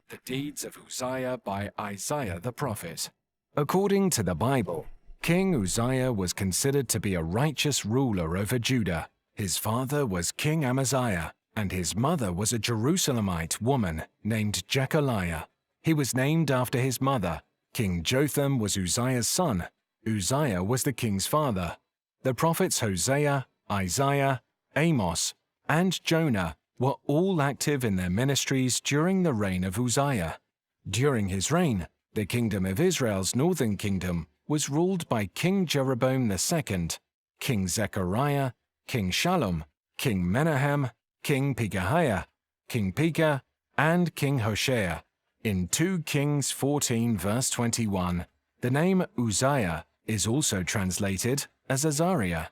The deeds of Uzziah by Isaiah the prophet. According to the Bible, King Uzziah was considered to be a righteous ruler over Judah. His father was King Amaziah, and his mother was a Jerusalemite woman named Jechaliah. He was named after his mother. King Jotham was Uzziah's son. Uzziah was the king's father. The prophets Hosea, Isaiah, Amos, and Jonah were all active in their ministries during the reign of Uzziah. During his reign, the kingdom of Israel's northern kingdom was ruled by King Jeroboam II, King Zechariah, King Shallum, King Menahem, King Pekahiah, King Pekah, and King Hoshea. In 2 Kings 14 verse 21, the name Uzziah is also translated as Azariah.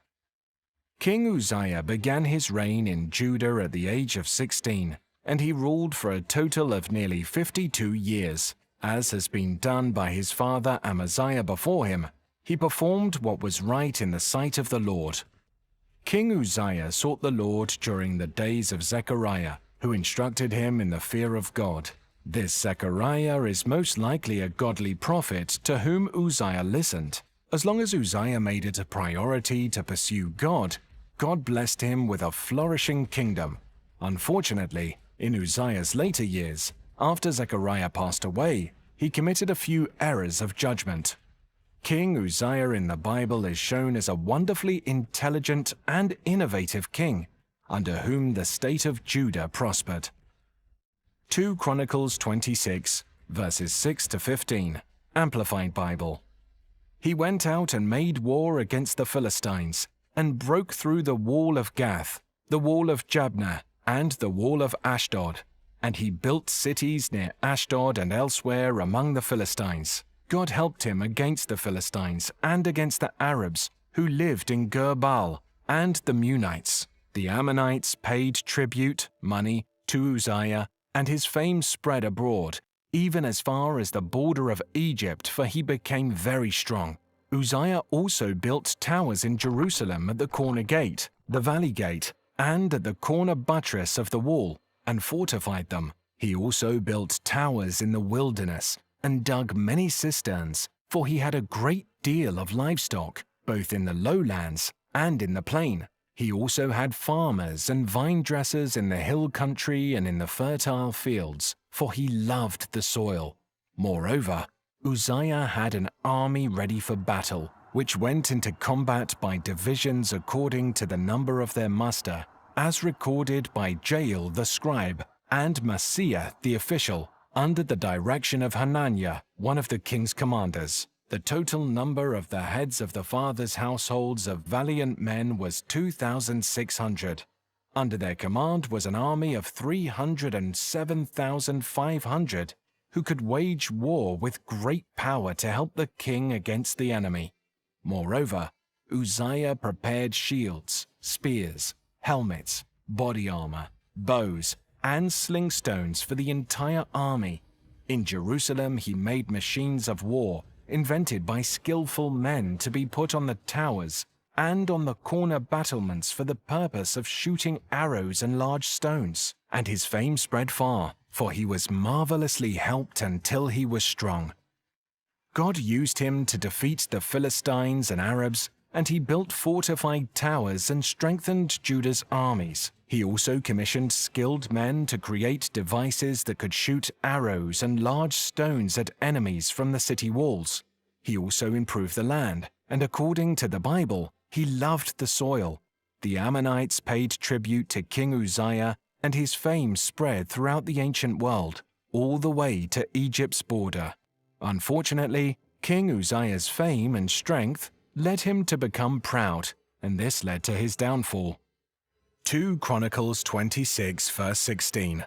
King Uzziah began his reign in Judah at the age of 16, and he ruled for a total of nearly 52 years. As has been done by his father Amaziah before him, he performed what was right in the sight of the Lord. King Uzziah sought the Lord during the days of Zechariah, who instructed him in the fear of God. This Zechariah is most likely a godly prophet to whom Uzziah listened. As long as Uzziah made it a priority to pursue God, God blessed him with a flourishing kingdom. Unfortunately, in Uzziah's later years, after Zechariah passed away, he committed a few errors of judgment. King Uzziah in the Bible is shown as a wonderfully intelligent and innovative king, under whom the state of Judah prospered. 2 Chronicles 26, verses 6 to 15, Amplified Bible. He went out and made war against the Philistines, and broke through the wall of Gath, the wall of Jabneh, and the wall of Ashdod. And he built cities near Ashdod and elsewhere among the Philistines. God helped him against the Philistines and against the Arabs who lived in Gur-baal and the Munites. The Ammonites paid tribute, money, to Uzziah, and his fame spread abroad, even as far as the border of Egypt, for he became very strong. Uzziah also built towers in Jerusalem at the corner gate, the valley gate, and at the corner buttress of the wall, and fortified them. He also built towers in the wilderness, and dug many cisterns, for he had a great deal of livestock, both in the lowlands and in the plain. He also had farmers and vine dressers in the hill country and in the fertile fields, for he loved the soil. Moreover, Uzziah had an army ready for battle, which went into combat by divisions according to the number of their muster, as recorded by Jael the scribe and Maaseiah the official, under the direction of Hananiah, one of the king's commanders. The total number of the heads of the fathers' households of valiant men was 2,600. Under their command was an army of 307,500, who could wage war with great power to help the king against the enemy. Moreover, Uzziah prepared shields, spears, helmets, body armor, bows, and sling stones for the entire army. In Jerusalem he made machines of war, invented by skillful men to be put on the towers and on the corner battlements for the purpose of shooting arrows and large stones. And his fame spread far, for he was marvelously helped until he was strong. God used him to defeat the Philistines and Arabs, and he built fortified towers and strengthened Judah's armies. He also commissioned skilled men to create devices that could shoot arrows and large stones at enemies from the city walls. He also improved the land, and according to the Bible, he loved the soil. The Ammonites paid tribute to King Uzziah, and his fame spread throughout the ancient world, all the way to Egypt's border. Unfortunately, King Uzziah's fame and strength led him to become proud, and this led to his downfall. 2 Chronicles 26 verse 16.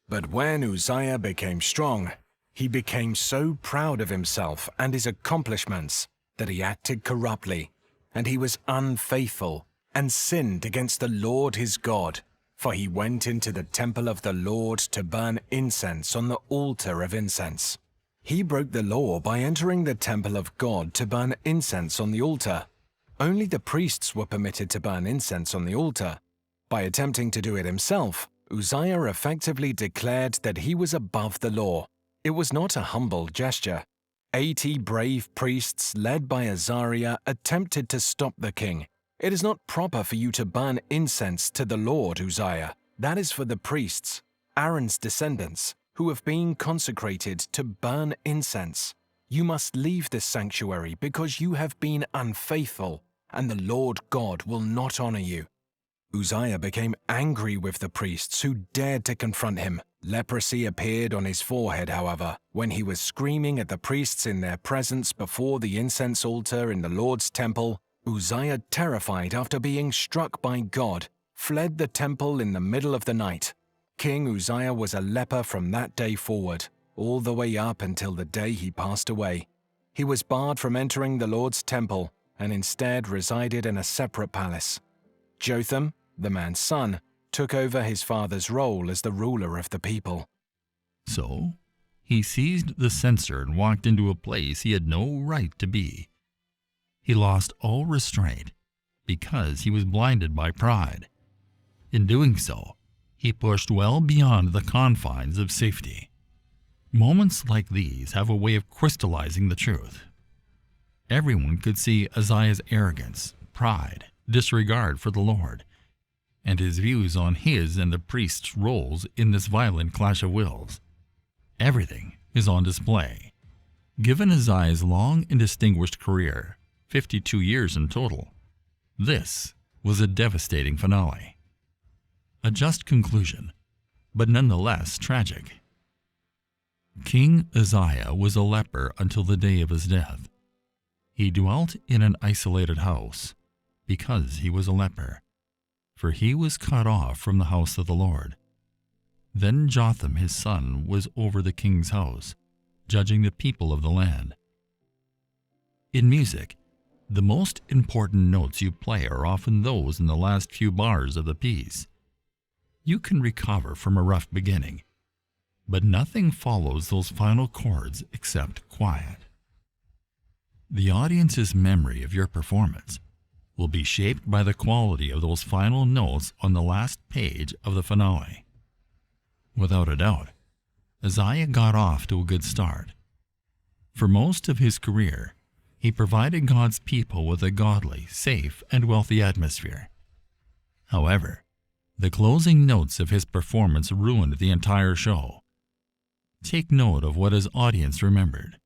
But when Uzziah became strong, he became so proud of himself and his accomplishments that he acted corruptly, and he was unfaithful and sinned against the Lord his God, for he went into the temple of the Lord to burn incense on the altar of incense. He broke the law by entering the temple of God to burn incense on the altar. Only the priests were permitted to burn incense on the altar. By attempting to do it himself, Uzziah effectively declared that he was above the law. It was not a humble gesture. 80 brave priests led by Azariah attempted to stop the king. It is not proper for you to burn incense to the Lord, Uzziah. That is for the priests, Aaron's descendants, who have been consecrated to burn incense. You must leave this sanctuary because you have been unfaithful, and the Lord God will not honor you. Uzziah became angry with the priests who dared to confront him. Leprosy appeared on his forehead, however, when he was screaming at the priests in their presence before the incense altar in the Lord's temple. Uzziah, terrified after being struck by God, fled the temple in the middle of the night. King Uzziah was a leper from that day forward, all the way up until the day he passed away. He was barred from entering the Lord's temple and instead resided in a separate palace. Jotham, the man's son, took over his father's role as the ruler of the people. So, he seized the censer and walked into a place he had no right to be. He lost all restraint because he was blinded by pride. In doing so, he pushed well beyond the confines of safety. Moments like these have a way of crystallizing the truth. Everyone could see Uzziah's arrogance, pride, disregard for the Lord, and his views on his and the priest's roles in this violent clash of wills. Everything is on display. Given Uzziah's long and distinguished career, 52 years in total, this was a devastating finale. A just conclusion, but nonetheless tragic. King Uzziah was a leper until the day of his death. He dwelt in an isolated house because he was a leper, for he was cut off from the house of the Lord. Then Jotham his son was over the king's house, judging the people of the land. In music, the most important notes you play are often those in the last few bars of the piece. You can recover from a rough beginning, but nothing follows those final chords except quiet. The audience's memory of your performance will be shaped by the quality of those final notes on the last page of the finale. Without a doubt, Uzziah got off to a good start. For most of his career, he provided God's people with a godly, safe, and wealthy atmosphere. However, the closing notes of his performance ruined the entire show. Take note of what his audience remembered.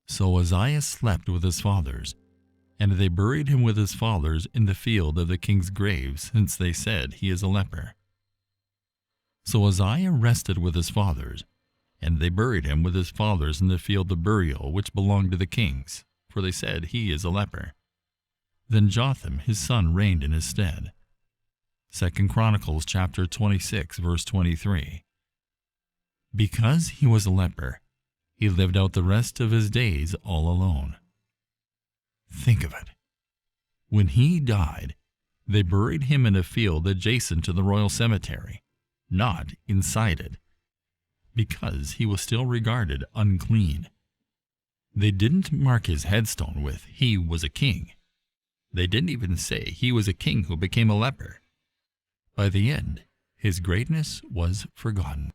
So Uzziah slept with his fathers, and they buried him with his fathers in the field of the king's grave, since they said he is a leper. So Uzziah rested with his fathers, and they buried him with his fathers in the field of burial which belonged to the kings, for they said he is a leper. Then Jotham his son reigned in his stead. 2 Chronicles chapter 26, verse 23. Because he was a leper, he lived out the rest of his days all alone. Think of it. When he died, they buried him in a field adjacent to the royal cemetery, not inside it, because he was still regarded unclean. They didn't mark his headstone with "he was a king." They didn't even say he was a king who became a leper. By the end, his greatness was forgotten.